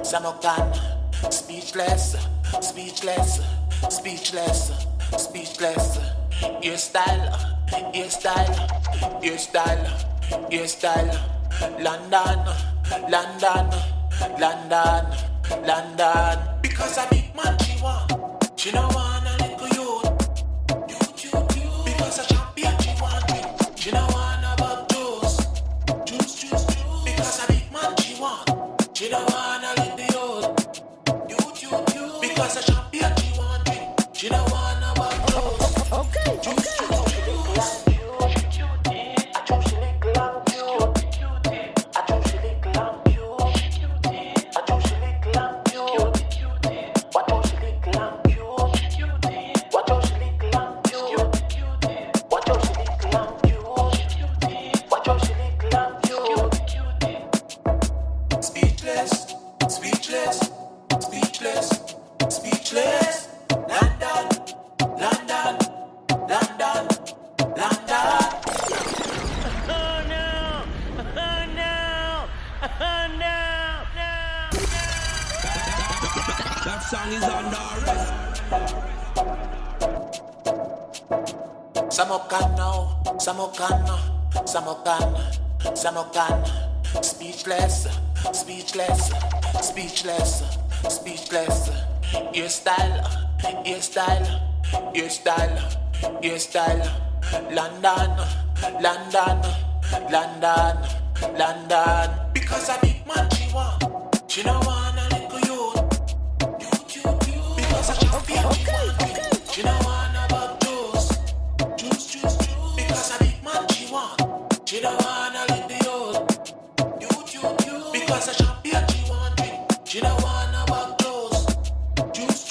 Samokan, speechless, speechless, speechless, speechless. Your style, your style, your style, your style. London, London, London, London. Because a big man she no want a little youth. Because a champion she no want about juice. Because a big man she no want a little youth. Because a champion she no want about juice. Okay. Samokan, speechless, speechless, speechless, speechless. Your style, your style, your style, your style. London, London, London, London. Because a big man she no want a little youth. Because a champion she no want about juice. Because a big man she no want a little youth. Because a champion she no want about clothes. Juice.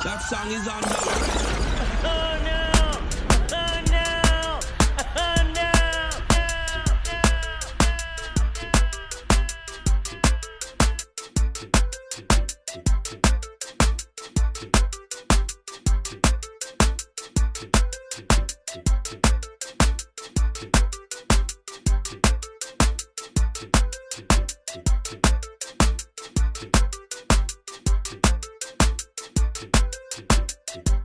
That song is on the Thank you.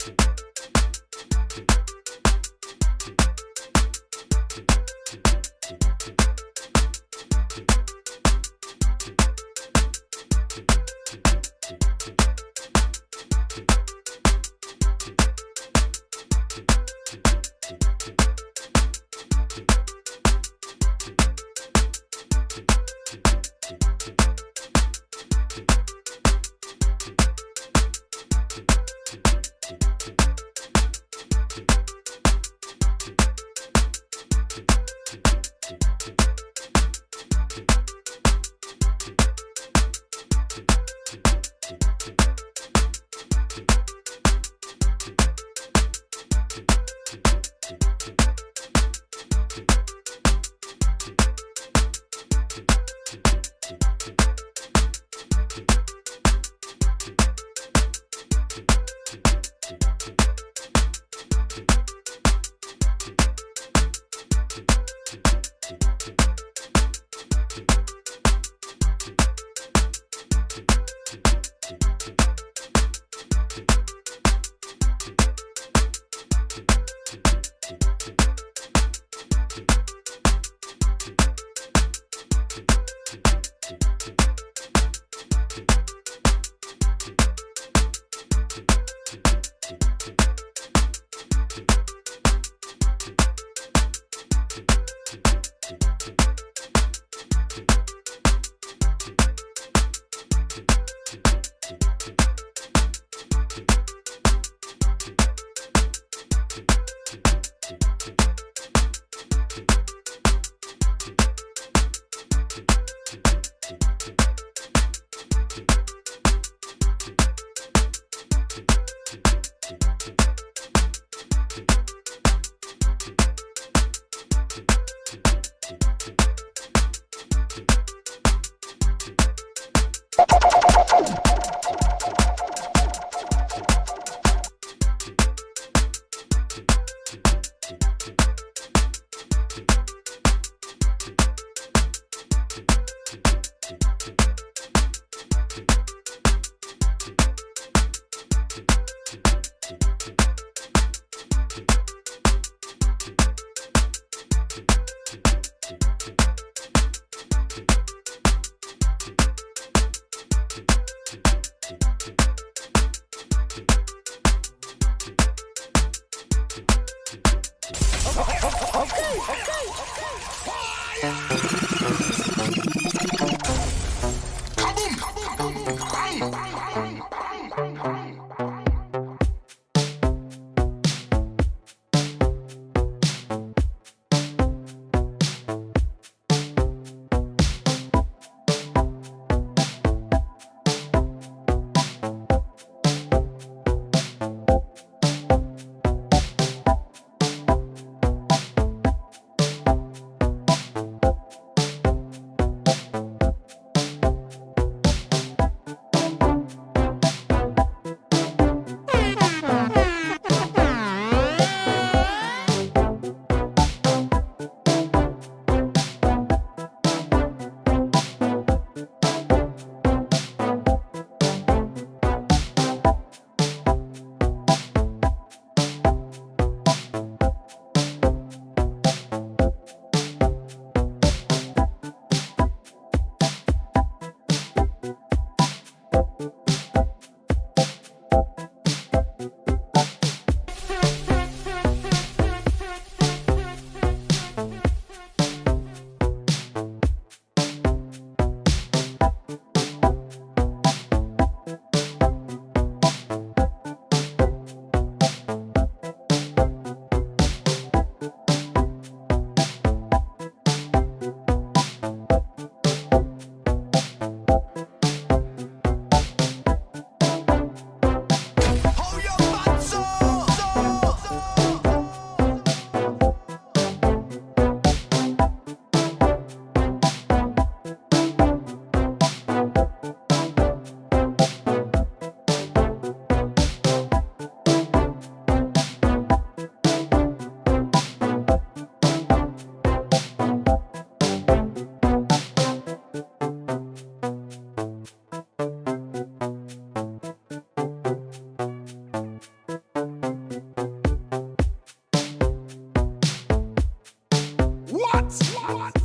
What?